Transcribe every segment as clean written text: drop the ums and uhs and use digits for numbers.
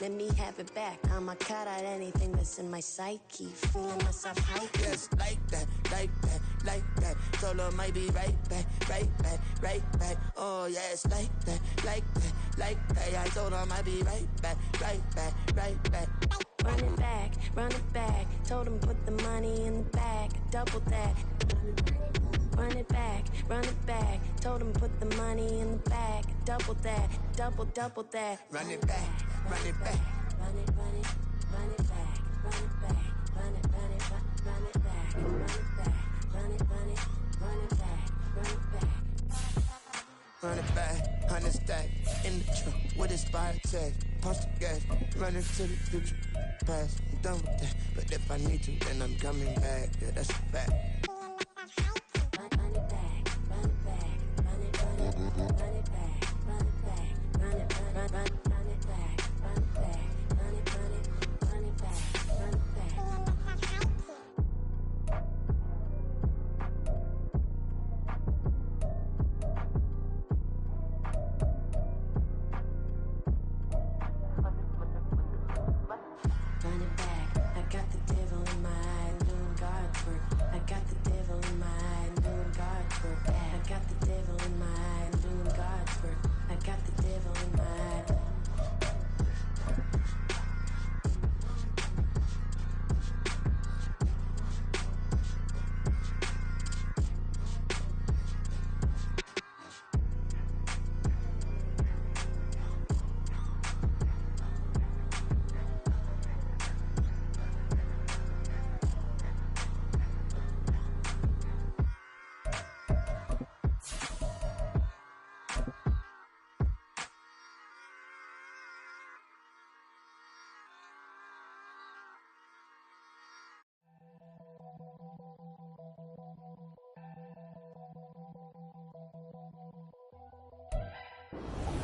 Let me have it back. I'ma cut out anything that's in my psyche. Feeling myself hype. Yes, like that, like that, like that. Solo might be right back, right back, right back. Oh yes, like that, like that, like that. I told him I'd be right back, right back, right back. Run it back, run it back. Told him put the money in the bag, double that. Run it back, run it back. Told him put the money in the bag, double that, double that. Run it back, run it back. Run it, run it, run it back, run it back, run it, run it, run it back, run it back, run it, run it, run it back, run it back. Run it back, 100 stack in the truck with expired tag. Punch the gas, running to the future. Past, I'm done with that. But if I need to, then I'm coming back. Yeah, that's a fact. Run it back, run it back, run it, run it, run it back, run it back, run it, run it back, run it back, run it, run it, run it back, run it back. Run it back, I got the devil in my eye, I'm doing God's work. I got the devil in my eye, I'm doing God's work. I got the devil in my eye, I'm doing God's work. I got the devil in my eye.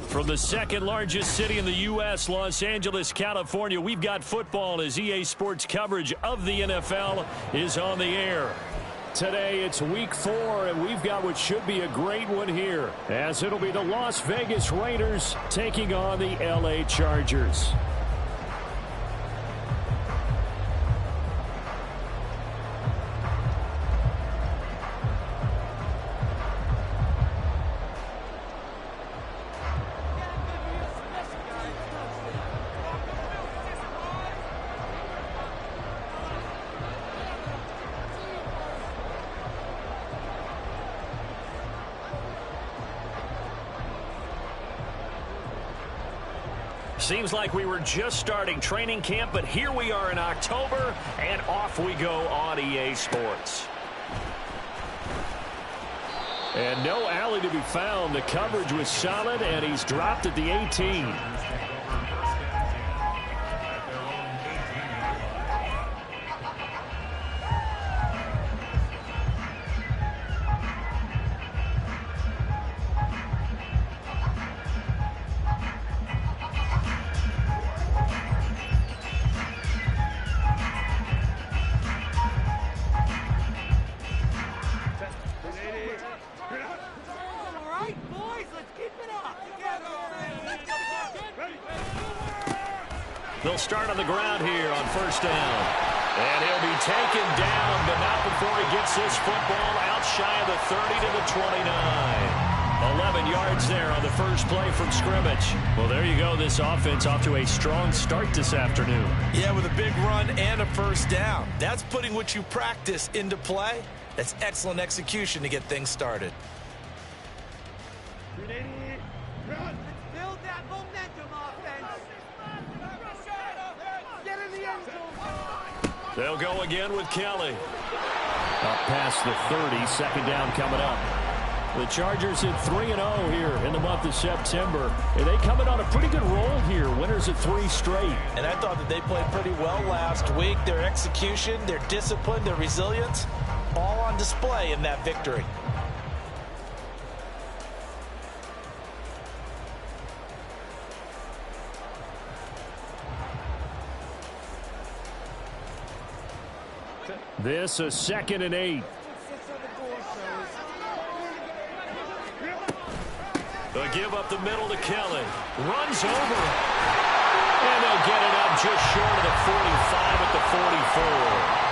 From the second largest city in the U.S., Los Angeles, California, we've got football as EA Sports coverage of the NFL is on the air. Today, it's week 4, and we've got what should be a great one here, as it'll be the Las Vegas Raiders taking on the L.A. Chargers. Seems like we were just starting training camp, but here we are in October, and off we go on EA Sports. And no alley to be found. The coverage was solid, and he's dropped at the 18. They'll start on the ground here on first down. And he'll be taken down, but not before he gets this football out shy of the 30 to the 29. 11 yards there on the first play from scrimmage. Well, there you go. This offense off to a strong start this afternoon. Yeah, with a big run and a first down. That's putting what you practice into play. That's excellent execution to get things started. Run. Build that momentum, offense. Get in the end zone. They'll go again with Kelly. Up past the 30, second down coming up. The Chargers hit 3-0 here in the month of September. And they coming on a pretty good roll here. Winners of 3 straight. And I thought that they played pretty well last week. Their execution, their discipline, their resilience, all on display in that victory. This a 2nd and 8. They'll give up the middle to Kelly. Runs over him. And they'll get it up just short of the 45 at the 44.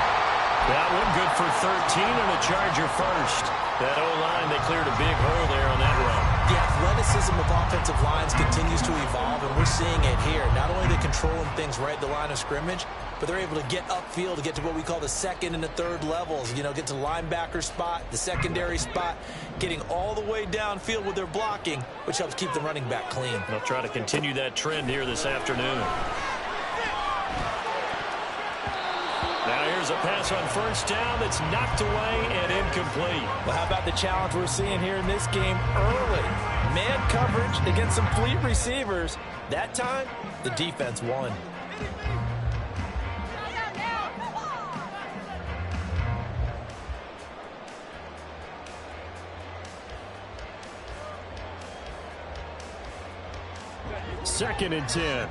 That one good for 13 and a Charger first. That O-line, they cleared a big hole there on that run. The athleticism of offensive lines continues to evolve, and we're seeing it here. Not only are they controlling things right at the line of scrimmage, but they're able to get upfield to get to what we call the second and the third levels. You know, get to the linebacker spot, the secondary spot, getting all the way downfield with their blocking, which helps keep the running back clean. They'll try to continue that trend here this afternoon. Now here's a pass on first down that's knocked away and incomplete. Well, how about the challenge we're seeing here in this game early? Man coverage against some fleet receivers. That time, the defense won. Second and 10.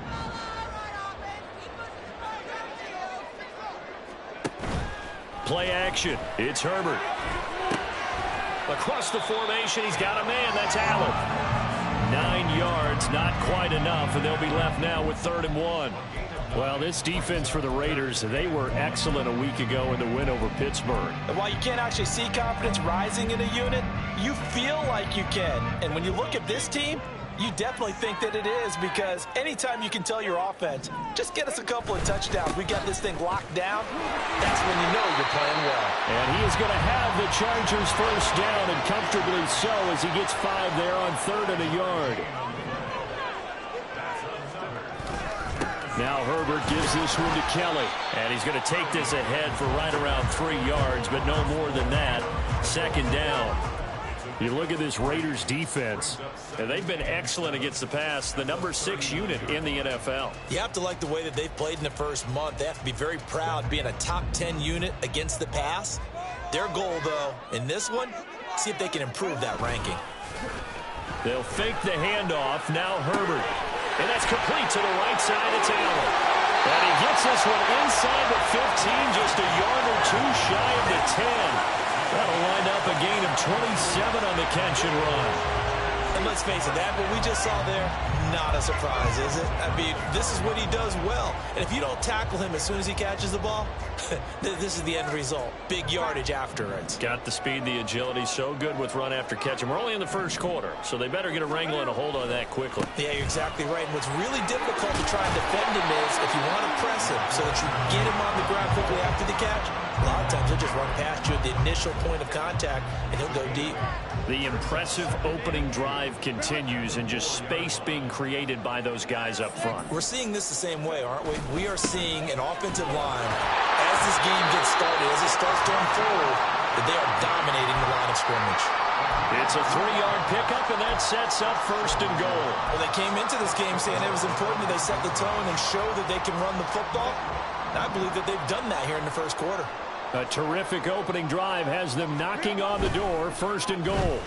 Play action. It's Herbert. Across the formation, he's got a man. That's Allen. 9 yards, not quite enough, and they'll be left now with 3rd and 1. Well, this defense for the Raiders, they were excellent a week ago in the win over Pittsburgh. And while you can't actually see confidence rising in a unit, you feel like you can. And when you look at this team, you definitely think that it is, because anytime you can tell your offense, just get us a couple of touchdowns, we got this thing locked down, that's when you know you're playing well. And he is going to have the Chargers first down, and comfortably so, as he gets 5 there on 3rd and a yard. Now Herbert gives this one to Kelly, and he's going to take this ahead for right around 3 yards, but no more than that. 2nd down. You look at this Raiders defense, and they've been excellent against the pass, the number 6 unit in the NFL. You have to like the way that they've played in the first month. They have to be very proud being a top 10 unit against the pass. Their goal, though, in this one, see if they can improve that ranking. They'll fake the handoff. Now Herbert. And that's complete to the right side. It's Allen. And he gets this one inside the 15, just a yard or 2 shy of the 10. That'll wind up a gain of 27 on the catch and run. And let's face it, that what we just saw there, not a surprise, is it? I mean, this is what he does well. And if you don't tackle him as soon as he catches the ball, this is the end result. Big yardage after it. Got the speed, the agility, so good with run after catch. And we're only in the first quarter, so they better get a wrangle and a hold on that quickly. Yeah, you're exactly right. And what's really difficult to try and defend him is if you want to press him so that you get him on the ground quickly after the catch, a lot of times he'll just run past you at the initial point of contact, and he'll go deep. The impressive opening drive continues, and just space being created by those guys up front. We're seeing this the same way, aren't we? We are seeing an offensive line, as this game gets started, as it starts to unfold, that they are dominating the line of scrimmage. It's a 3-yard pickup, and that sets up 1st and goal. Well, they came into this game saying it was important that they set the tone and show that they can run the football. And I believe that they've done that here in the first quarter. A terrific opening drive has them knocking on the door. 1st and goal.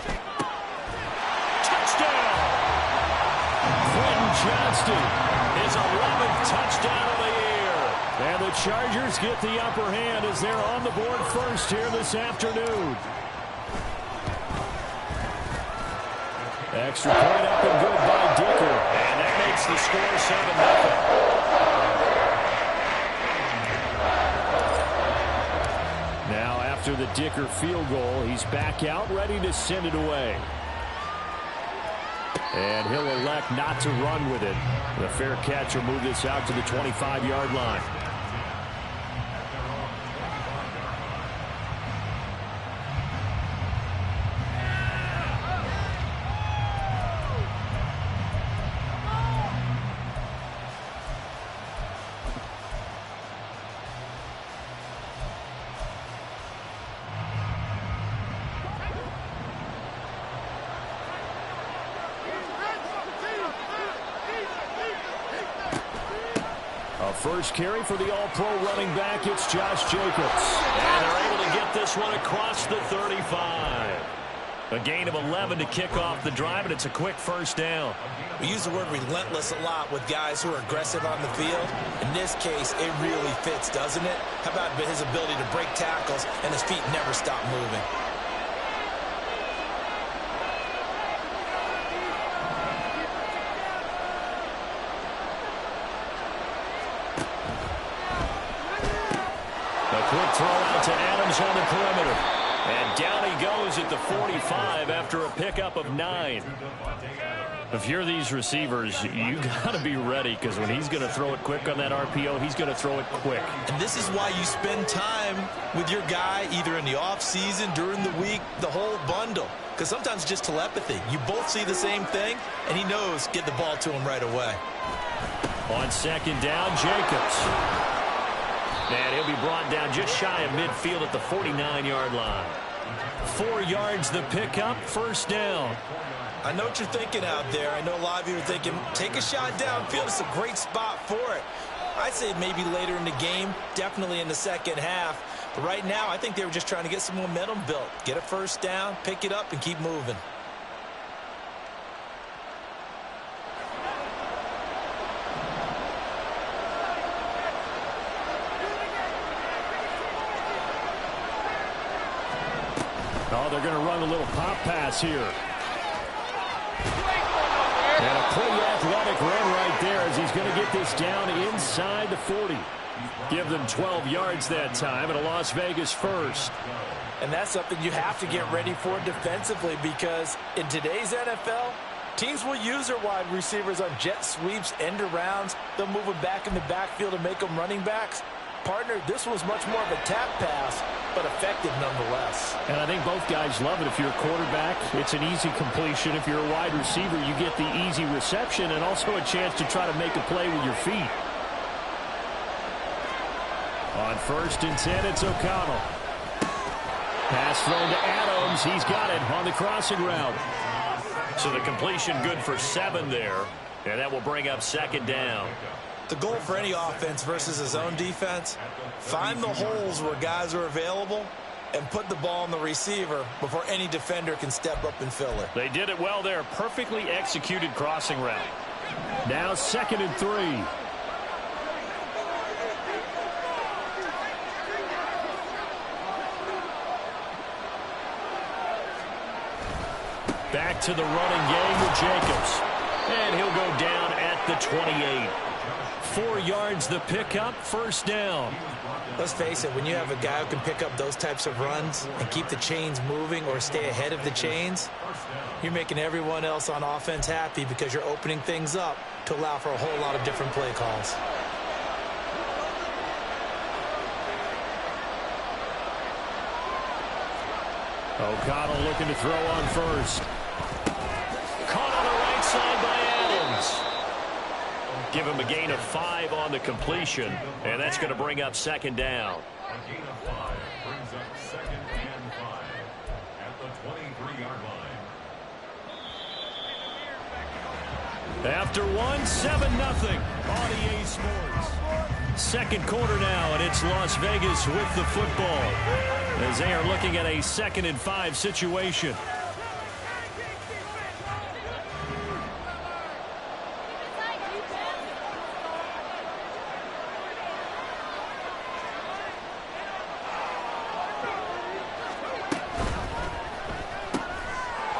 Touchdown! Quentin Johnston, his 11th touchdown of the year. And the Chargers get the upper hand as they're on the board first here this afternoon. Extra point up and good by Dicker. And that makes the score 7-0. Now after the Dicker field goal, he's back out ready to send it away. And he'll elect not to run with it. The fair catch will move this out to the 25-yard line. First carry for the all-pro running back, it's Josh Jacobs. And they're able to get this one across the 35. A gain of 11 to kick off the drive, and it's a quick 1st down. We use the word relentless a lot with guys who are aggressive on the field. In this case, it really fits, doesn't it? How about his ability to break tackles and his feet never stop moving? quick throw out to Adams on the perimeter. And down he goes at the 45 after a pickup of 9. If you're these receivers, you got to be ready, because when he's going to throw it quick on that RPO, he's going to throw it quick. And this is why you spend time with your guy either in the offseason, during the week, the whole bundle. Because sometimes it's just telepathy. You both see the same thing, and he knows get the ball to him right away. On second down, Jacobs. And he'll be brought down just shy of midfield at the 49-yard line. 4 yards the pickup, first down. I know what you're thinking out there. I know a lot of you are thinking, take a shot downfield. It's a great spot for it. I'd say maybe later in the game, definitely in the second half. But right now, I think they were just trying to get some momentum built. Get a first down, pick it up, and keep moving. Oh, they're going to run a little pop pass here. And a pretty athletic run right there as he's going to get this down inside the 40. Give them 12 yards that time and a Las Vegas first. And that's something you have to get ready for defensively, because in today's NFL, teams will use their wide receivers on jet sweeps, end arounds. They'll move them back in the backfield and make them running backs. Partner, this was much more of a tap pass, but effective nonetheless. And I think both guys love it. If you're a quarterback, it's an easy completion. If you're a wide receiver, you get the easy reception and also a chance to try to make a play with your feet. On 1st and 10, it's O'Connell. Pass thrown to Adams. He's got it on the crossing route. So the completion good for 7 there. And that will bring up second down. The goal for any offense versus his own defense, find the holes where guys are available and put the ball on the receiver before any defender can step up and fill it. They did it well there. Perfectly executed crossing route. Now 2nd and 3. Back to the running game with Jacobs. And he'll go down at the 28. 4 yards the pickup, first down. Let's face it, when you have a guy who can pick up those types of runs and keep the chains moving or stay ahead of the chains, you're making everyone else on offense happy, because you're opening things up to allow for a whole lot of different play calls. O'Connell looking to throw on first. Caught on the right side by Adams. Give him a gain of 5 on the completion, and that's going to bring up second down. A gain of 5 brings up 2nd and 5 at the 23-yard line. After 1, 7-0 on EA Sports. Second quarter now, and it's Las Vegas with the football as they are looking at a 2nd and 5 situation.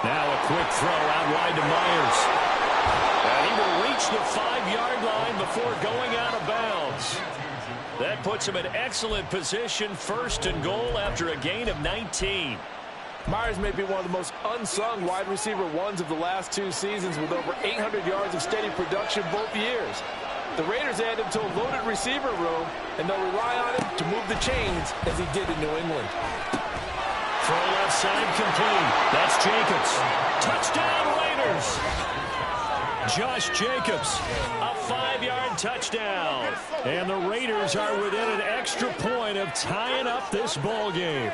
Now a quick throw out wide to Myers. And he will reach the 5-yard line before going out of bounds. That puts him in excellent position, 1st and goal after a gain of 19. Myers may be one of the most unsung wide receiver ones of the last 2 seasons, with over 800 yards of steady production both years. The Raiders add him to a loaded receiver room, and they'll rely on him to move the chains as he did in New England. Throw left side complete. That's Jacobs. Touchdown Raiders. Josh Jacobs, a 5-yard touchdown. And the Raiders are within an extra point of tying up this ball game.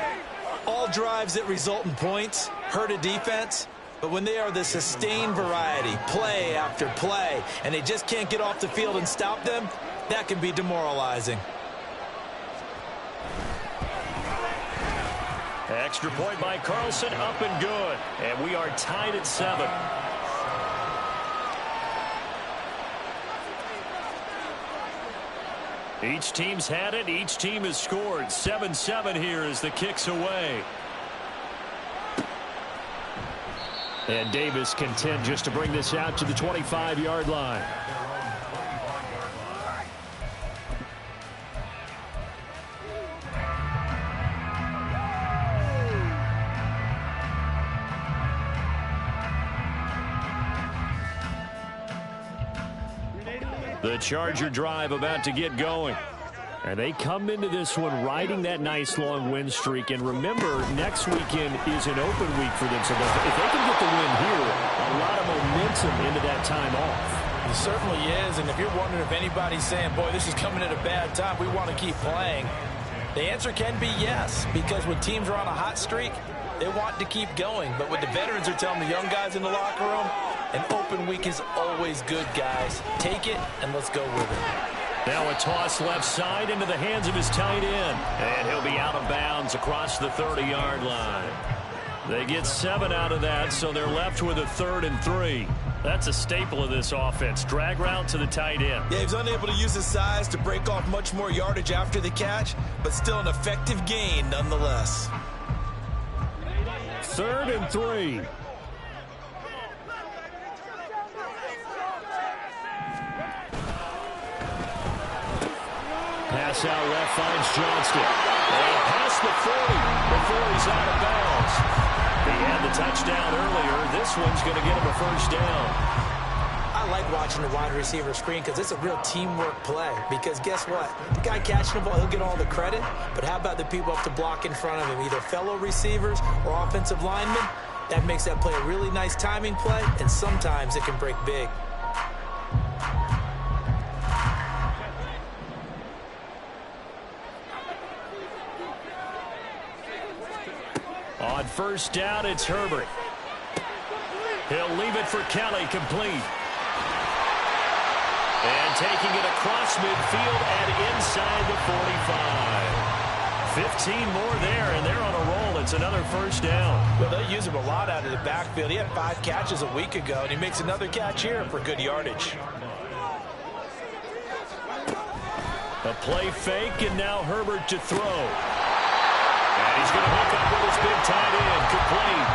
All drives that result in points hurt a defense, but when they are the sustained variety, play after play, and they just can't get off the field and stop them, that can be demoralizing. Extra point by Carlson, up and good. And we are tied at 7. Each team's had it. Each team has scored. 7-7 here as the kick's away. And Davis content just to bring this out to the 25-yard line. The Charger drive about to get going. And they come into this one riding that nice long win streak. And remember, next weekend is an open week for them. So if they can get the win here, a lot of momentum into that time off. It certainly is. And if you're wondering if anybody's saying, boy, this is coming at a bad time, we want to keep playing, the answer can be yes. Because when teams are on a hot streak, they want to keep going. But what the veterans are telling the young guys in the locker room, an open week is always good, guys. Take it, and let's go with it. Now a toss left side into the hands of his tight end. And he'll be out of bounds across the 30-yard line. They get 7 out of that, so they're left with a 3rd and 3. That's a staple of this offense. Drag route to the tight end. Yeah, he's unable to use his size to break off much more yardage after the catch, but still an effective gain nonetheless. 3rd and 3. Pass out left finds Johnston. And past the 40 before he's out of bounds. He had the touchdown earlier. This one's going to get him a first down. I like watching the wide receiver screen because it's a real teamwork play. Because guess what? The guy catching the ball, he'll get all the credit. But how about the people up to block in front of him, either fellow receivers or offensive linemen? That makes that play a really nice timing play, and sometimes it can break big. On first down, it's Herbert. He'll leave it for Kelly, complete. And taking it across midfield and inside the 45. 15 more there, and they're on a roll. It's another first down. Well, they use him a lot out of the backfield. He had 5 catches a week ago, and he makes another catch here for good yardage. A play fake, and now Herbert to throw. And he's going to hook up with his big tight end, complete.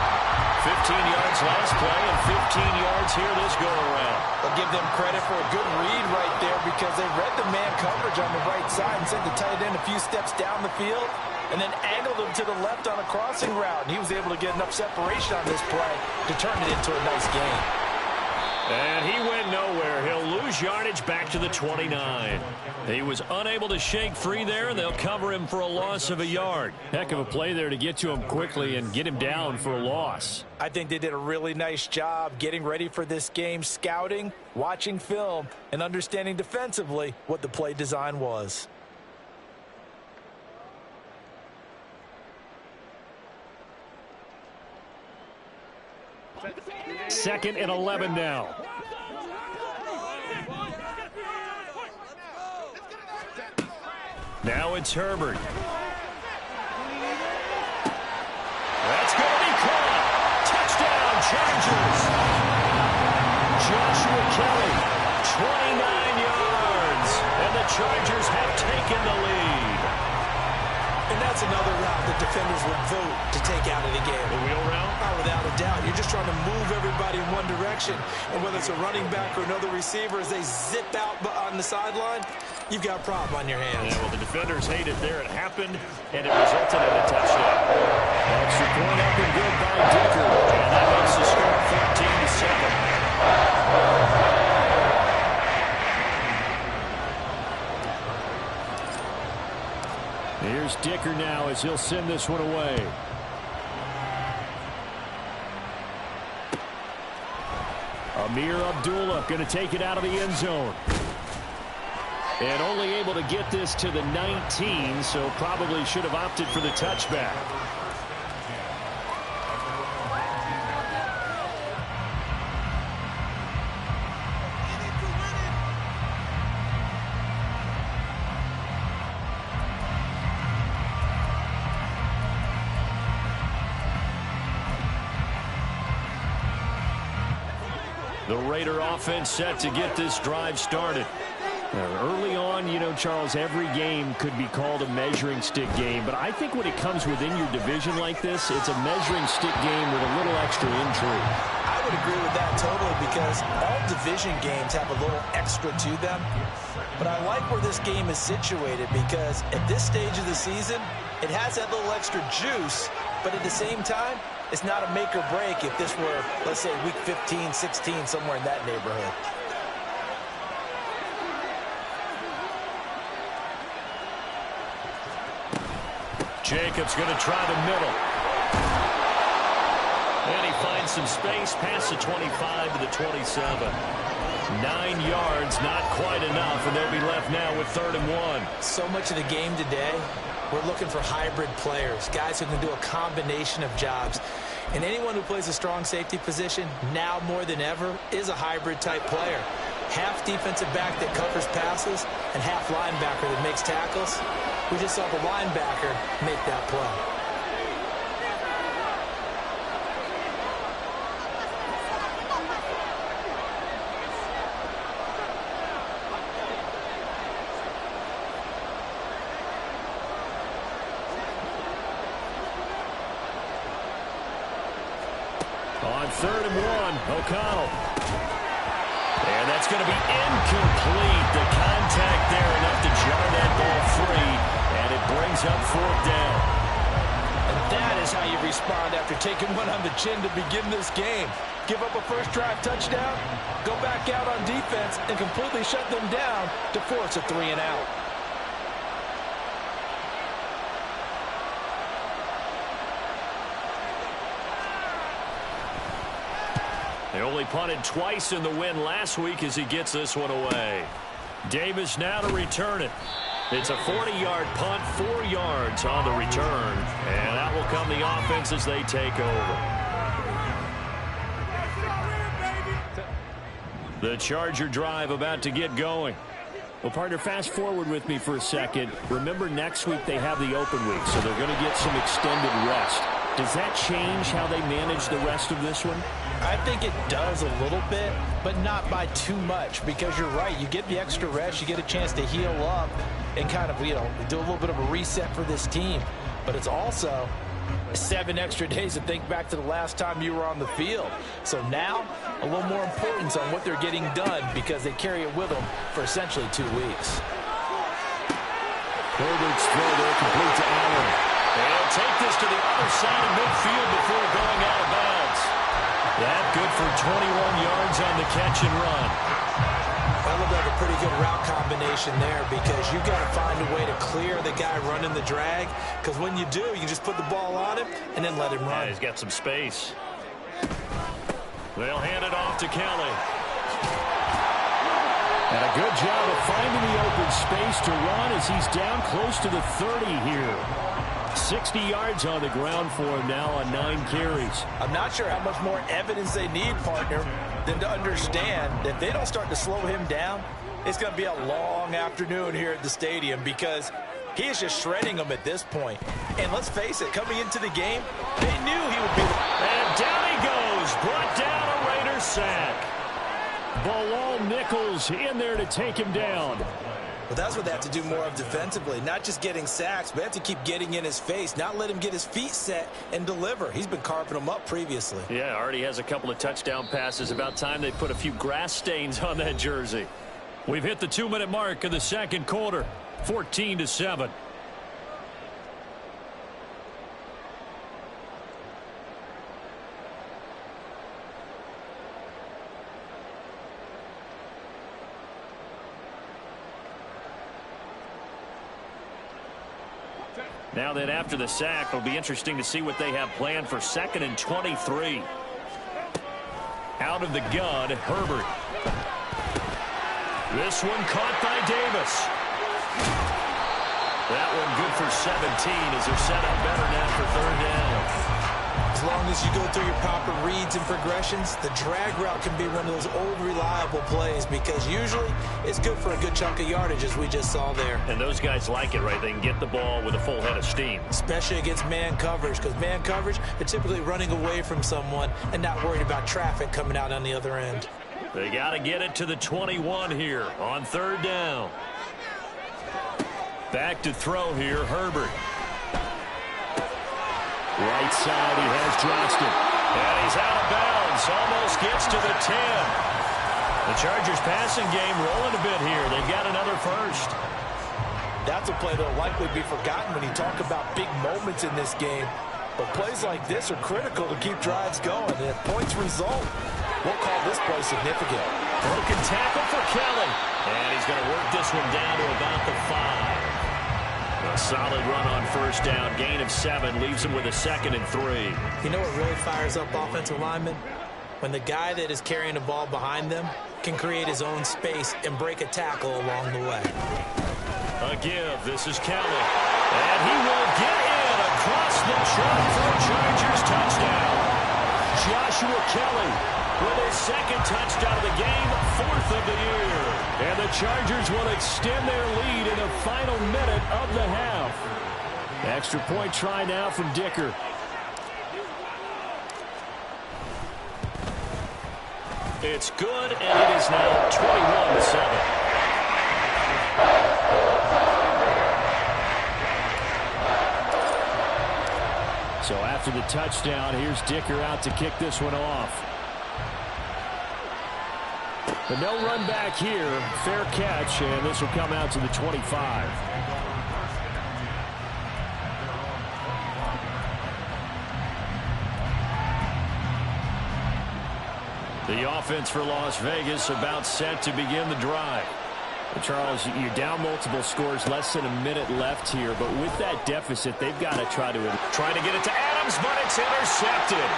15 yards last play and 15 yards here this go-around. I'll give them credit for a good read right there because they read the man coverage on the right side and sent the tight end a few steps down the field and then angled him to the left on a crossing route. And he was able to get enough separation on this play to turn it into a nice gain. And he went nowhere. He'll lose yardage back to the 29. He was unable to shake free there, and they'll cover him for a loss of a yard. Heck of a play there to get to him quickly and get him down for a loss. I think they did a really nice job getting ready for this game, scouting, watching film, and understanding defensively what the play design was. Second and 11 now. Now it's Herbert. That's going to be caught. Touchdown, Chargers. Joshua Kelly, 29 yards. And the Chargers have taken the lead. And that's another route that defenders would vote to take out of the game. The wheel route? Oh, without a doubt. You're just trying to move everybody in one direction. And whether it's a running back or another receiver, as they zip out on the sideline, you've got a problem on your hands. Yeah, well, the defenders hate it there. It happened, and it resulted in a touchdown. Extra point up and good by Dicker. And that makes the score 14-7. Here's Dicker now as he'll send this one away. Amir Abdullah going to take it out of the end zone. And only able to get this to the 19, so probably should have opted for the touchback. The Raider offense set to get this drive started. Early on, you know, Charles, every game could be called a measuring stick game, but I think when it comes within your division like this, it's a measuring stick game with a little extra intrigue. I would agree with that totally because all division games have a little extra to them. But I like where this game is situated because at this stage of the season, it has that little extra juice, but at the same time, it's not a make or break if this were, let's say, week 15, 16, somewhere in that neighborhood. Jacobs going to try the middle. And he finds some space past the 25 to the 27. 9 yards, not quite enough, and they'll be left now with 3rd and 1. So much of the game today, we're looking for hybrid players, guys who can do a combination of jobs. And anyone who plays a strong safety position, now more than ever, is a hybrid type player. Half defensive back that covers passes and half linebacker that makes tackles. We just saw the linebacker make that play. On 3rd and 1, O'Connell. And that's going to be incomplete. The contact there enough to jar that ball free, and it brings up 4th down. And that is how you respond after taking one on the chin to begin this game. Give up a first drive touchdown, go back out on defense, and completely shut them down to force a 3 and out. They only punted twice in the win last week as he gets this one away. Davis now to return it. It's a 40-yard punt, 4 yards on the return. And that will come the offense as they take over. The Charger drive about to get going. Well, partner, fast forward with me for a second. Remember, next week they have the open week, so they're going to get some extended rest. Does that change how they manage the rest of this one? I think it does a little bit, but not by too much, because you're right. You get the extra rest, you get a chance to heal up and kind of, do a little bit of a reset for this team. But it's also 7 extra days to think back to the last time you were on the field. So now, a little more importance on what they're getting done because they carry it with them for essentially 2 weeks. Herbert's throw there complete to Allen. And he'll take this to the other side of midfield before going out of bounds. That good for 21 yards on the catch and run. That looked like a pretty good route combination there because you've got to find a way to clear the guy running the drag, because when you do, you can just put the ball on him and then let him run. Yeah, he's got some space. They'll hand it off to Kelly. And a good job of finding the open space to run as he's down close to the 30 here. 60 yards on the ground for him now on 9 carries. I'm not sure how much more evidence they need, partner, than to understand that if they don't start to slow him down, it's going to be a long afternoon here at the stadium because he is just shredding them at this point. And let's face it, coming into the game, they knew he would be. And down he goes, brought down a Raider sack. Bilal Nichols in there to take him down. But that's what they have to do more of defensively, not just getting sacks, but have to keep getting in his face, not let him get his feet set and deliver. He's been carving them up previously. Yeah, already has a couple of touchdown passes. About time they put a few grass stains on that jersey. We've hit the 2-minute mark of the second quarter, 14-7. Now then, after the sack, it'll be interesting to see what they have planned for 2nd and 23. Out of the gun, Herbert. This one caught by Davis. That one good for 17 as they're set up better now for 3rd down. As long as you go through your proper reads and progressions, the drag route can be one of those old reliable plays because usually it's good for a good chunk of yardage as we just saw there. And those guys like it, right? They can get the ball with a full head of steam. Especially against man coverage, because man coverage, they're typically running away from someone and not worried about traffic coming out on the other end. They got to get it to the 21 here on 3rd down. Back to throw here, Herbert. Right side, he has Johnston. And he's out of bounds. Almost gets to the 10. The Chargers passing game rolling a bit here. They've got another first. That's a play that will likely be forgotten when you talk about big moments in this game. But plays like this are critical to keep drives going. And if points result, we'll call this play significant. Broken tackle for Kelly. And he's going to work this one down to about the 5. A solid run on first down. Gain of 7 leaves him with a 2nd and 3. You know what really fires up offensive linemen? When the guy that is carrying the ball behind them can create his own space and break a tackle along the way. A give. This is Kelly. And he will get in across the track for a Chargers touchdown. Joshua Kelly with his 2nd touchdown of the game, 4th of the year. And the Chargers will extend their lead in the final minute of the half. Extra point try now from Dicker. It's good, and it is now 21-7. So after the touchdown, here's Dicker out to kick this one off. But no run back here. Fair catch, and this will come out to the 25. The offense for Las Vegas about set to begin the drive. Charles, you're down multiple scores, less than a minute left here, but with that deficit, they've got to try to get it to Adams, but it's intercepted.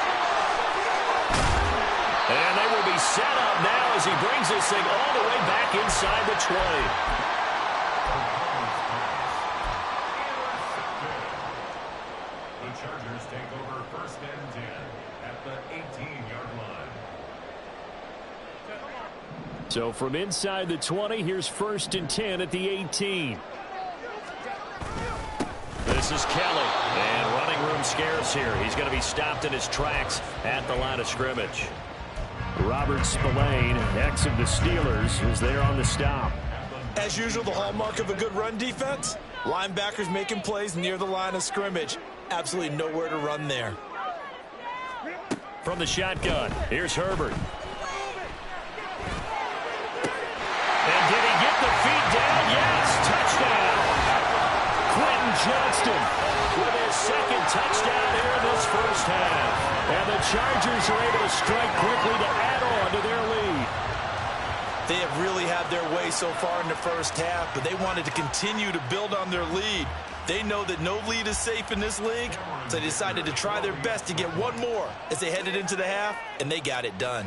And they will be set up now as he brings this thing all the way back inside the 20. The Chargers take over 1st and 10 at the 18-yard line. So from inside the 20, here's 1st and 10 at the 18. This is Kelly, and running room scarce here. He's going to be stopped in his tracks at the line of scrimmage. Robert Spillane, ex of the Steelers, is there on the stop. As usual, the hallmark of a good run defense, linebackers making plays near the line of scrimmage. Absolutely nowhere to run there. From the shotgun, here's Herbert. And did he get the feet down? Yes, touchdown. Quentin Johnston with his 2nd touchdown here in this first half. And the Chargers are able to strike quickly to add on to their lead. They have really had their way so far in the first half, but they wanted to continue to build on their lead. They know that no lead is safe in this league, so they decided to try their best to get one more as they headed into the half, and they got it done.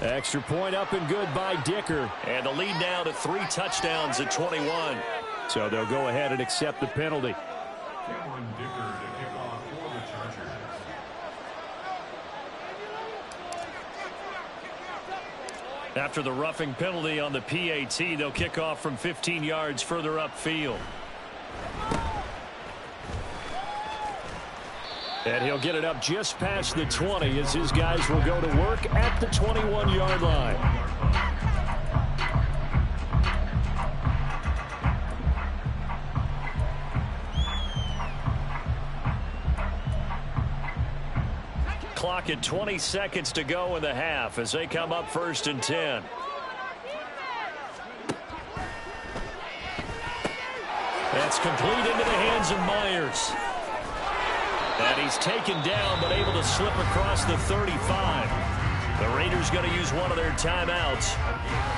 Extra point up and good by Dicker. And the lead now to 3 touchdowns at 21. So they'll go ahead and accept the penalty. Cameron Dicker to kick off for the Chargers. After the roughing penalty on the PAT, they'll kick off from 15 yards further upfield. And he'll get it up just past the 20 as his guys will go to work at the 21-yard line. Clock at 20 seconds to go in the half as they come up 1st and 10. That's complete into the hands of Myers. And he's taken down but able to slip across the 35. The Raiders going to use one of their timeouts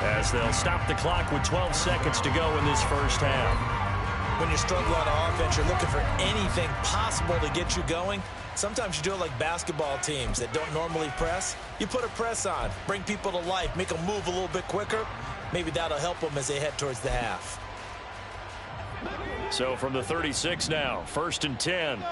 as they'll stop the clock with 12 seconds to go in this first half. When you're struggling on offense, you're looking for anything possible to get you going. Sometimes you do it like basketball teams that don't normally press. You put a press on, bring people to life, make them move a little bit quicker. Maybe that'll help them as they head towards the half. So from the 36 now, 1st and 10.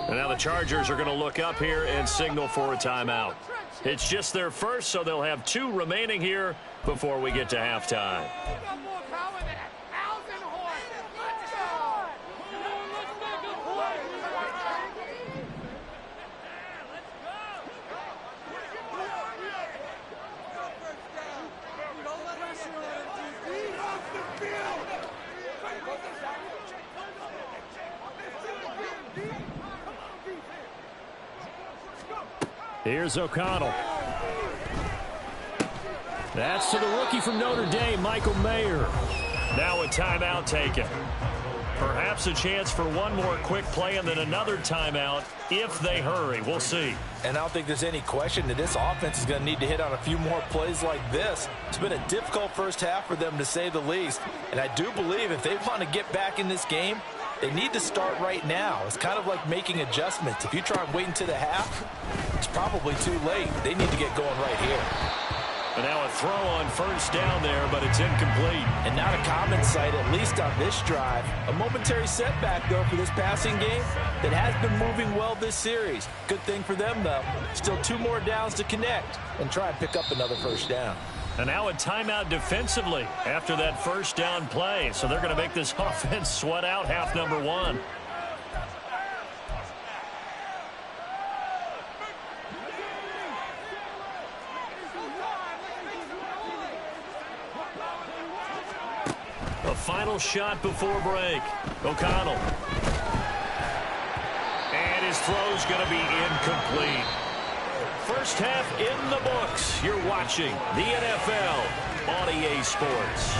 And now the Chargers are going to look up here and signal for a timeout. It's just their first, so they'll have 2 remaining here before we get to halftime. Here's O'Connell. That's to the rookie from Notre Dame, Michael Mayer. Now a timeout taken. Perhaps a chance for one more quick play and then another timeout if they hurry. We'll see. And I don't think there's any question that this offense is going to need to hit on a few more plays like this. It's been a difficult first half for them, to say the least. And I do believe if they want to get back in this game, they need to start right now. It's kind of like making adjustments. If you try and wait until the half, it's probably too late. They need to get going right here. And now a throw on first down there, but it's incomplete. And not a common sight, at least on this drive. A momentary setback, though, for this passing game that has been moving well this series. Good thing for them, though. Still 2 more downs to connect and try and pick up another first down. And now a timeout defensively after that first down play. So they're going to make this offense sweat out half number 1. A final shot before break. O'Connell. And his throw's going to be incomplete. First half in the books. You're watching the NFL on EA Sports.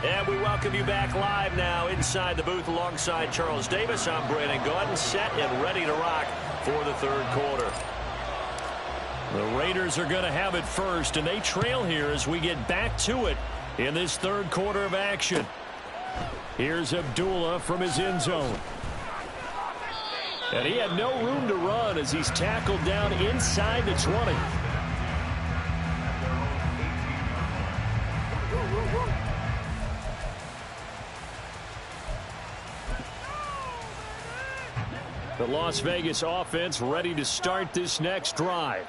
And we welcome you back live now inside the booth alongside Charles Davis. I'm Brandon Gaudin, set and ready to rock for the third quarter. The Raiders are going to have it first, and they trail here as we get back to it in this third quarter of action. Here's Abdullah from his end zone. And he had no room to run as he's tackled down inside the 20. The Las Vegas offense ready to start this next drive.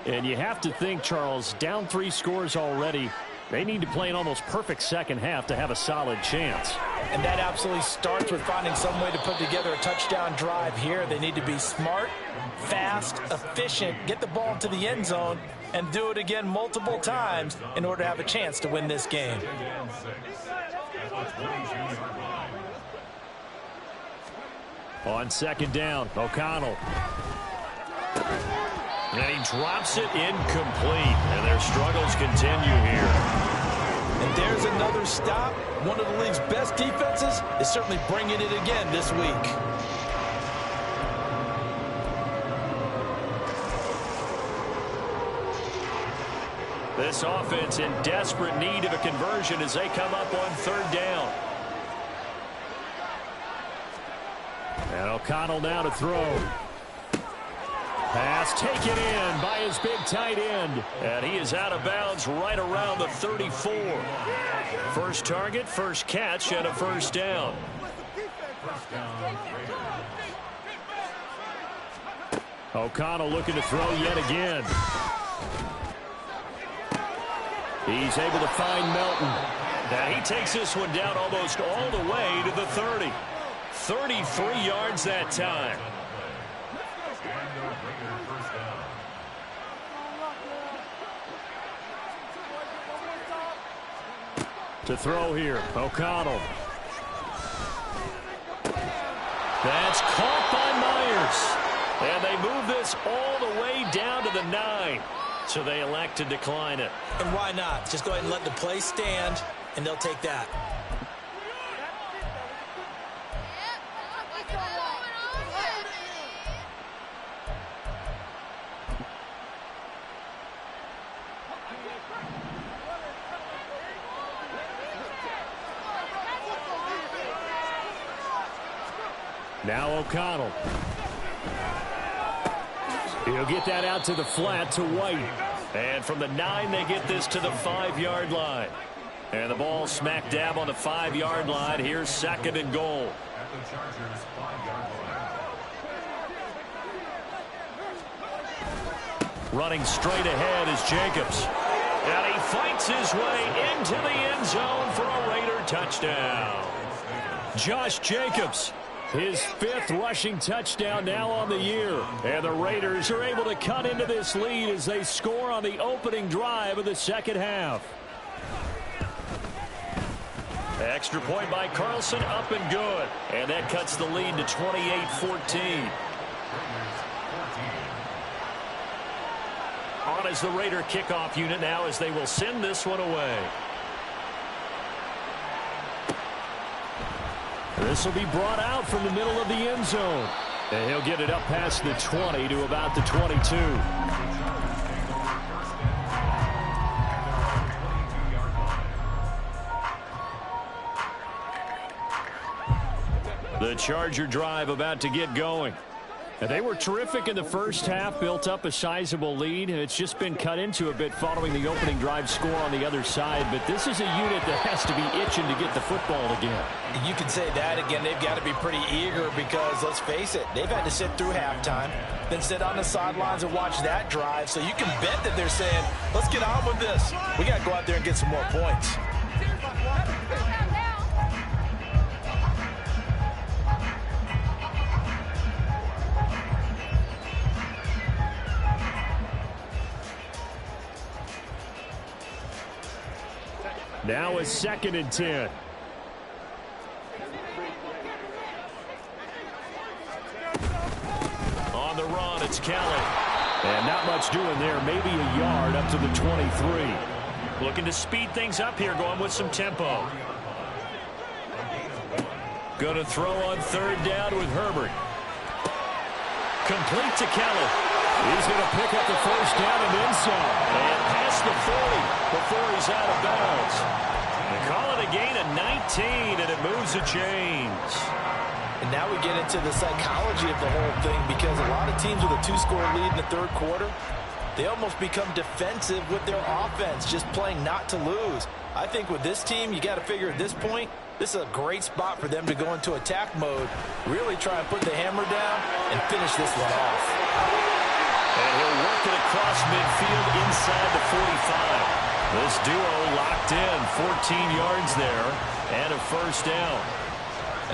And you have to think, Charles, down 3 scores already. They need to play an almost perfect second half to have a solid chance. And that absolutely starts with finding some way to put together a touchdown drive here. They need to be smart, fast, efficient, get the ball to the end zone, and do it again multiple times in order to have a chance to win this game. On second down, O'Connell. And he drops it incomplete. And their struggles continue here. And there's another stop. One of the league's best defenses is certainly bringing it again this week. This offense in desperate need of a conversion as they come up on third down. And O'Connell now to throw. Pass taken in by his big tight end. And he is out of bounds right around the 34. First target, first catch, and a first down. O'Connell looking to throw yet again. He's able to find Melton. And he takes this one down almost all the way to the 30. 33 yards that time. To throw here, O'Connell. That's caught by Myers. And they move this all the way down to the 9. So they elect to decline it. And why not? Just go ahead and let the play stand, and they'll take that. Now O'Connell. He'll get that out to the flat to White. And from the 9, they get this to the 5-yard line. And the ball smack dab on the 5-yard line. Here's second and goal. At the Chargers' 5-yard line. Running straight ahead is Jacobs. And he fights his way into the end zone for a Raider touchdown. Josh Jacobs. His 5th rushing touchdown now on the year. And the Raiders are able to cut into this lead as they score on the opening drive of the second half. Extra point by Carlson, up and good. And that cuts the lead to 28-14. On as the Raider kickoff unit now as they will send this one away. This will be brought out from the middle of the end zone. And he'll get it up past the 20 to about the 22. The Charger drive about to get going. And they were terrific in the first half, built up a sizable lead, and it's just been cut into a bit following the opening drive score on the other side. But this is a unit that has to be itching to get the football again. You can say that again. They've got to be pretty eager because, let's face it, they've had to sit through halftime, then sit on the sidelines and watch that drive. So you can bet that they're saying, let's get on with this. We got to go out there and get some more points. Now it's 2nd and 10. On the run, it's Kelly. And not much doing there. Maybe a yard up to the 23. Looking to speed things up here, going with some tempo. Going to throw on 3rd down with Herbert. Complete to Kelly. He's going to pick up the 1st down and then some. And past the 40 before he's out of bounds. They call it a gain of 19, and it moves the chains. And now we get into the psychology of the whole thing, because a lot of teams with a 2-score lead in the 3rd quarter, they almost become defensive with their offense, just playing not to lose. I think with this team, you got to figure at this point, this is a great spot for them to go into attack mode, really try and put the hammer down and finish this one off. And he'll work it across midfield inside the 45. This duo locked in, 14 yards there, and a 1st down.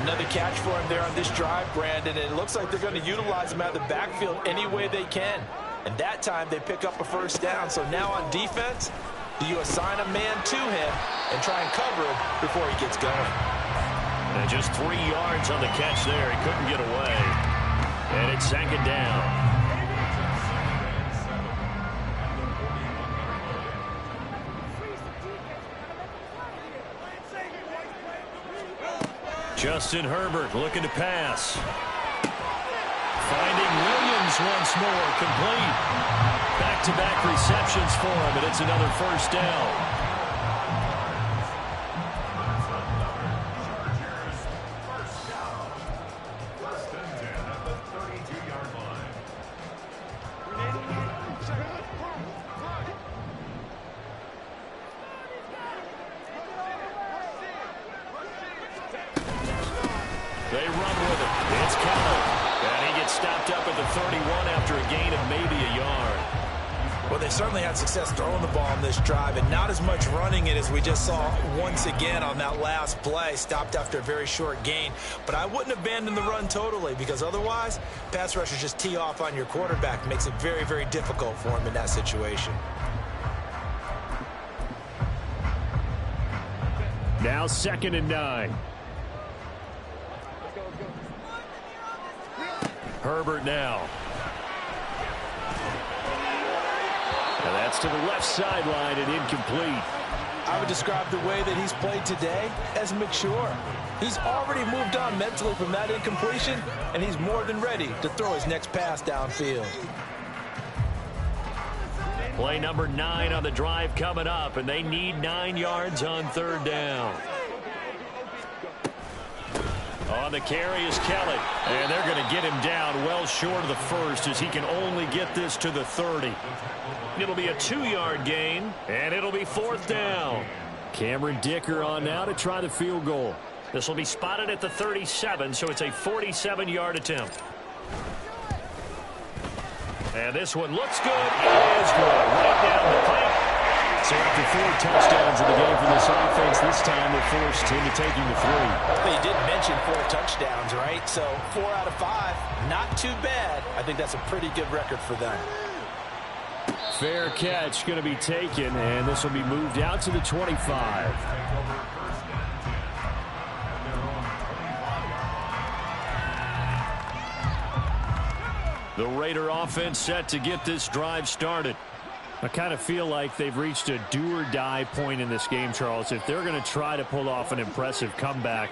Another catch for him there on this drive, Brandon, and it looks like they're going to utilize him out of the backfield any way they can. And that time they pick up a 1st down. So now on defense, do you assign a man to him and try and cover him before he gets going? And just 3 yards on the catch there. He couldn't get away. And it's 2nd down. Justin Herbert looking to pass. Finding Williams once more, complete. Back-to-back receptions for him, and it's another 1st down. They run with it. It's Kelly. And he gets stopped up at the 31 after a gain of maybe a yard. Well, they certainly had success throwing the ball on this drive, and not as much running it as we just saw once again on that last play. Stopped after a very short gain. But I wouldn't abandon the run totally, because otherwise, pass rushers just tee off on your quarterback. Makes it very, very difficult for him in that situation. Now 2nd and 9. Herbert now. And that's to the left sideline and incomplete. I would describe the way that he's played today as mature. He's already moved on mentally from that incompletion, and he's more than ready to throw his next pass downfield. Play number 9 on the drive coming up, and they need 9 yards on 3rd down. On the carry is Kelly, and they're going to get him down well short of the 1st as he can only get this to the 30. It'll be a 2-yard gain, and it'll be 4th down. Cameron Dicker on now to try the field goal. This will be spotted at the 37, so it's a 47-yard attempt. And this one looks good. It is good. Right down the pipe. So after 4 touchdowns in the game for this offense, this time they're forced into taking the 3. Well, you did mention 4 touchdowns, right? So 4 out of 5, not too bad. I think that's a pretty good record for them. Fair catch going to be taken, and this will be moved out to the 25. The Raider offense set to get this drive started. I kind of feel like they've reached a do-or-die point in this game, Charles. If they're going to try to pull off an impressive comeback,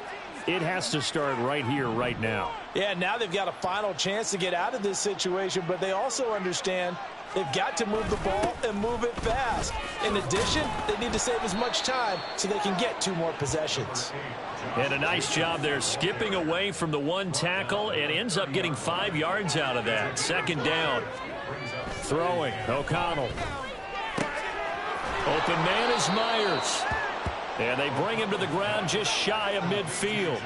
it has to start right here, right now. Yeah, now they've got a final chance to get out of this situation, but they also understand they've got to move the ball and move it fast. In addition, they need to save as much time so they can get 2 more possessions. And a nice job there skipping away from the 1 tackle and ends up getting 5 yards out of that. 2nd down. Throwing, O'Connell. Open man is Myers. And they bring him to the ground just shy of midfield.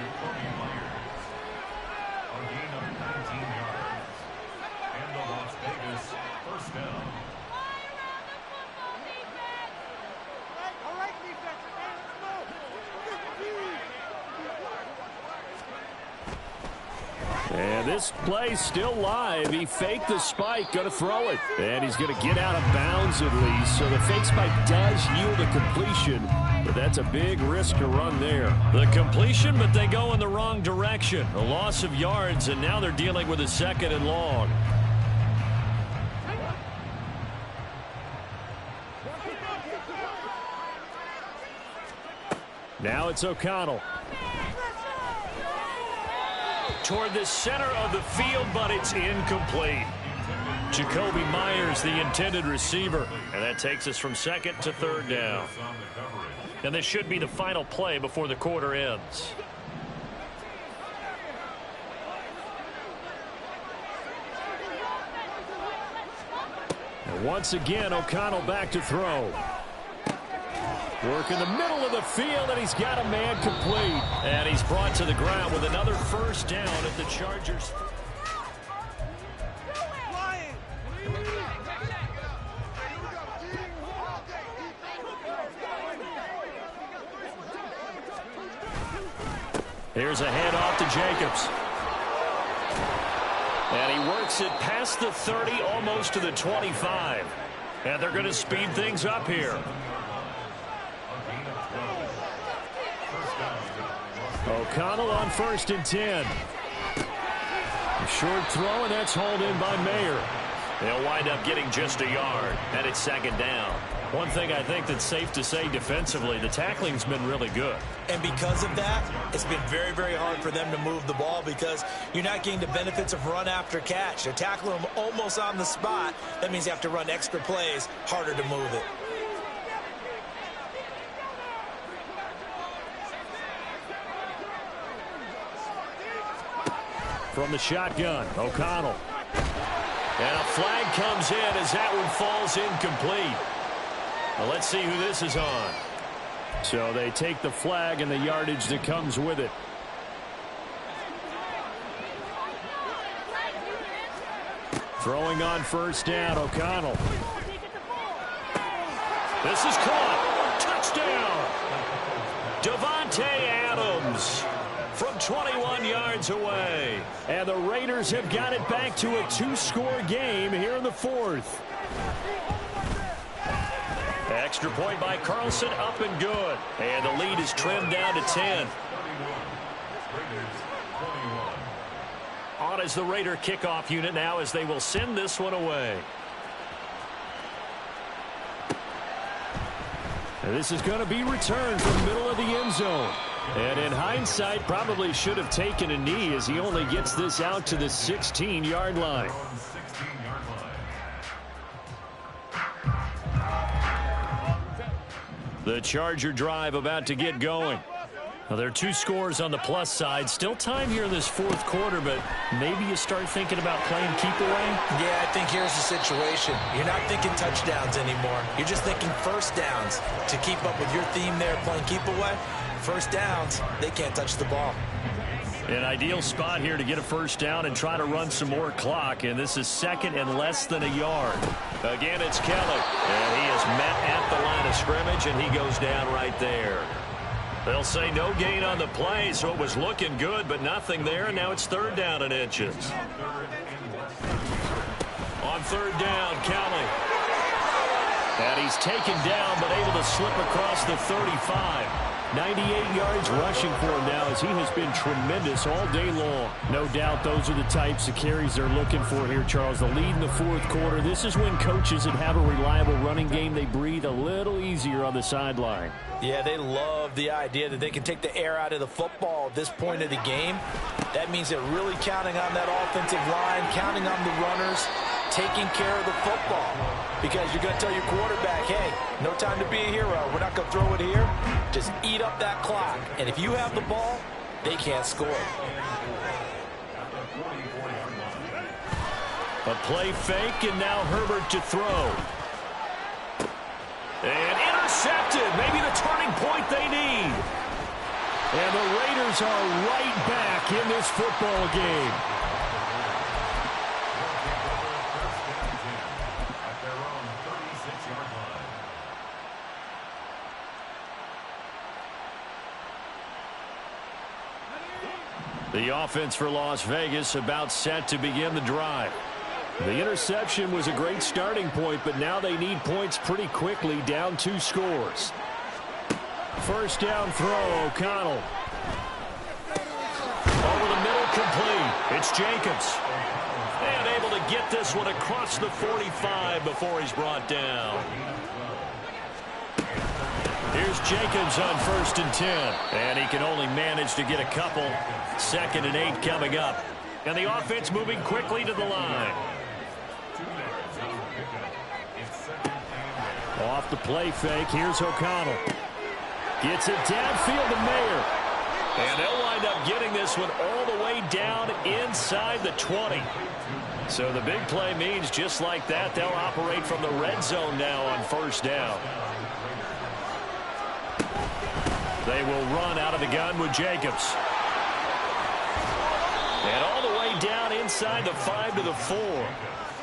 And this play's still live. He faked the spike, going to throw it. And he's going to get out of bounds at least. So the fake spike does yield a completion, but that's a big risk to run there. The completion, but they go in the wrong direction. A loss of yards, and now they're dealing with a 2nd and long. Now it's O'Connell. Toward the center of the field, but it's incomplete. Jacoby Myers, the intended receiver. And that takes us from 2nd to 3rd down. And this should be the final play before the quarter ends. And once again, O'Connell back to throw. Work in the middle of the field, and he's got a man complete. And he's brought to the ground with another 1st down at the Chargers. Here's a handoff to Jacobs. And he works it past the 30, almost to the 25. And they're going to speed things up here. O'Connell on 1st and 10. A short throw, and that's hauled in by Mayer. They'll wind up getting just a yard, and it's 2nd down. One thing I think that's safe to say defensively, the tackling's been really good. And because of that, it's been very, very hard for them to move the ball because you're not getting the benefits of run after catch. They're tackling them almost on the spot. That means you have to run extra plays, harder to move it. From the shotgun, O'Connell. And a flag comes in as that one falls incomplete. Well, let's see who this is on. So they take the flag and the yardage that comes with it. Throwing on 1st down, O'Connell. This is caught. Touchdown. Devontae Adams. From 21 yards away. And the Raiders have got it back to a 2-score game here in the 4th. Extra point by Carlson, up and good. And the lead is trimmed down to 10. On as the Raider kickoff unit now as they will send this one away. And this is going to be returned from the middle of the end zone. And in hindsight, probably should have taken a knee as he only gets this out to the 16-yard line. The Charger drive about to get going. Well, there are 2 scores on the plus side. Still time here in this 4th quarter, but maybe you start thinking about playing keep away? Yeah, I think here's the situation. You're not thinking touchdowns anymore. You're just thinking 1st downs. To keep up with your theme there, playing keep away, 1st downs, they can't touch the ball. An ideal spot here to get a 1st down and try to run some more clock, and this is 2nd and less than a yard. Again, it's Kelly, and he is met at the line of scrimmage, and he goes down right there. They'll say no gain on the play, so it was looking good, but nothing there, and now it's 3rd down and inches. On 3rd down, Kelly. And he's taken down, but able to slip across the 35. 98 yards rushing for him now, as he has been tremendous all day long. No doubt those are the types of carries they're looking for here, Charles. The lead in the fourth quarter. This is when coaches that have a reliable running game, they breathe a little easier on the sideline. Yeah, they love the idea that they can take the air out of the football at this point of the game. That means they're really counting on that offensive line, counting on the runners, taking care of the football. Because you're going to tell your quarterback, hey, no time to be a hero. We're not going to throw it here. Just eat up that clock. And if you have the ball, they can't score. A play fake, and now Herbert to throw. And intercepted. Maybe the turning point they need. And the Raiders are right back in this football game. The offense for Las Vegas about set to begin the drive. The interception was a great starting point, but now they need points pretty quickly, down 2 scores. First down throw, O'Connell. Over the middle, complete. It's Jacobs. And able to get this one across the 45 before he's brought down. Here's Jacobs on 1st and 10. And he can only manage to get a couple. 2nd and 8 coming up. And the offense moving quickly to the line. Off the play fake, here's O'Connell. Gets it downfield to Mayer. And they'll wind up getting this one all the way down inside the 20. So the big play means just like that, they'll operate from the red zone now on 1st down. They will run out of the gun with Jacobs. And all the way down inside the 5 to the 4.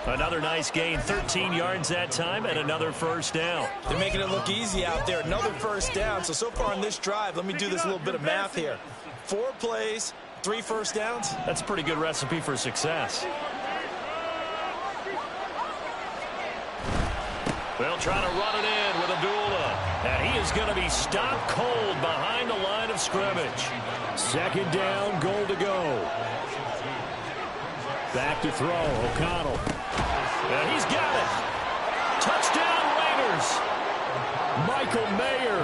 Another nice gain, 13 yards that time, and another 1st down. They're making it look easy out there. Another 1st down. So far on this drive, let me do this little bit of math here. 4 plays, 3 1st downs. That's a pretty good recipe for success. They'll try to run it in with Abdullah. And he is going to be stopped cold behind the line of scrimmage. 2nd down, goal to go. Back to throw, O'Connell. And he's got it. Touchdown, Raiders. Michael Mayer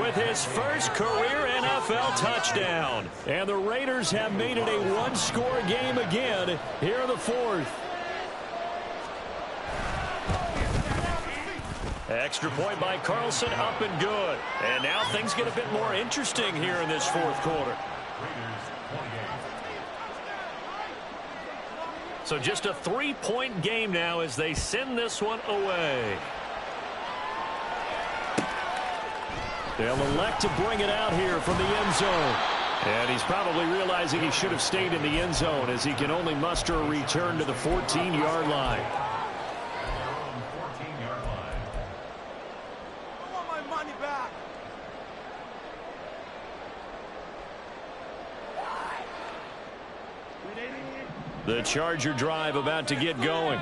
with his first career NFL touchdown. And the Raiders have made it a 1-score game again here in the 4th. Extra point by Carlson, up and good. And now things get a bit more interesting here in this 4th quarter. So just a 3-point game now as they send this one away. They'll elect to bring it out here from the end zone. And he's probably realizing he should have stayed in the end zone as he can only muster a return to the 14-yard line. I want my money back. The Charger drive about to get going.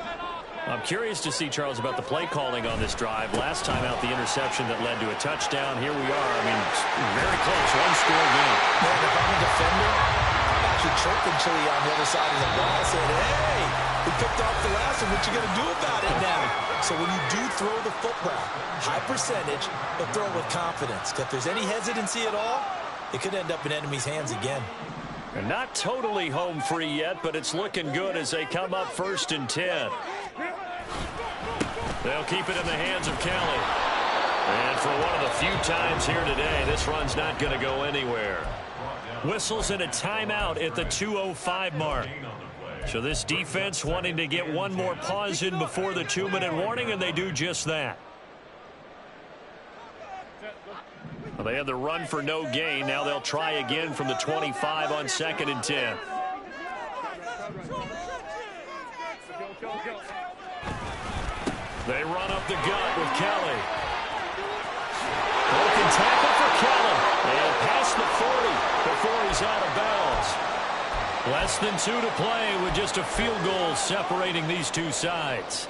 I'm curious to see, Charles, about the play calling on this drive. Last time out, the interception that led to a touchdown. Here we are. I mean, very close. 1-score game. Man, if I'm a defender, I'm actually chirping Chili on the other side of the ball, saying, hey, we picked off the last one. What you going to do about it now? So when you do throw the football, high percentage, but throw it with confidence. If there's any hesitancy at all, it could end up in enemy's hands again. And not totally home free yet, but it's looking good as they come up 1st and 10. They'll keep it in the hands of Kelly. And for one of the few times here today, this run's not going to go anywhere. Whistles and a timeout at the 2:05 mark. So this defense wanting to get one more pause in before the 2-minute warning, and they do just that. Well, they had the run for no gain. Now they'll try again from the 25 on 2nd and 10. They run up the gut with Kelly. Broken tackle for Kelly. And past the 40 before he's out of bounds. Less than 2 to play with just a field goal separating these two sides.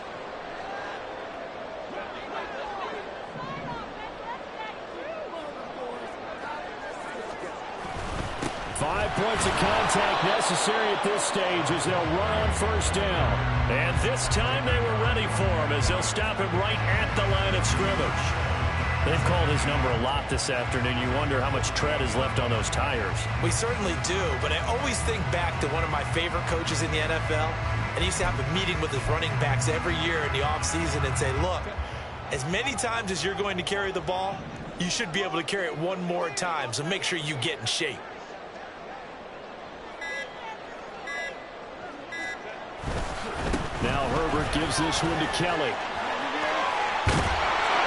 5 points of contact necessary at this stage as they'll run on first down. And this time they were ready for him as they'll stop him right at the line of scrimmage. They've called his number a lot this afternoon. You wonder how much tread is left on those tires. We certainly do, but I always think back to one of my favorite coaches in the NFL, and he used to have a meeting with his running backs every year in the offseason and say, look, as many times as you're going to carry the ball, you should be able to carry it one more time, so make sure you get in shape. Now Herbert gives this one to Kelly.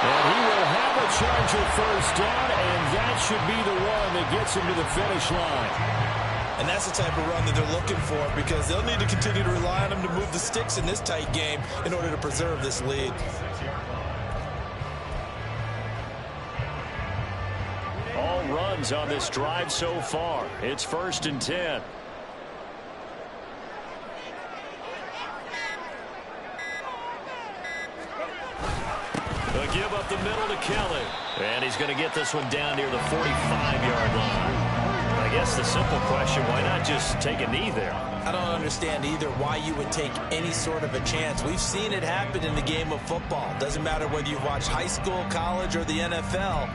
And he will have a Charger first down, and that should be the one that gets him to the finish line. And that's the type of run that they're looking for because they'll need to continue to rely on him to move the sticks in this tight game in order to preserve this lead. All runs on this drive so far. It's 1st and 10. They'll give up the middle to Kelly. And he's going to get this one down near the 45-yard line. I guess the simple question, why not just take a knee there? I don't understand either why you would take any sort of a chance. We've seen it happen in the game of football. Doesn't matter whether you watch high school, college, or the NFL.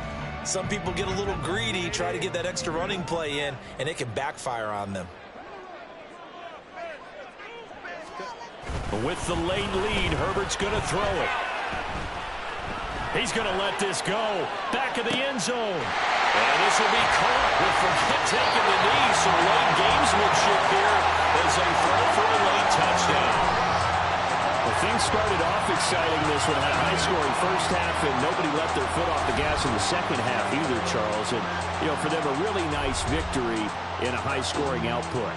Some people get a little greedy, try to get that extra running play in, and it can backfire on them. With the late lead, Herbert's going to throw it. He's going to let this go. Back of the end zone. And this will be caught with forget taking the knee. So late gamesmanship here as they throw for a late touchdown. Well, things started off exciting. This one had a high-scoring first half, and nobody let their foot off the gas in the second half either, Charles. And, you know, for them, a really nice victory in a high-scoring output.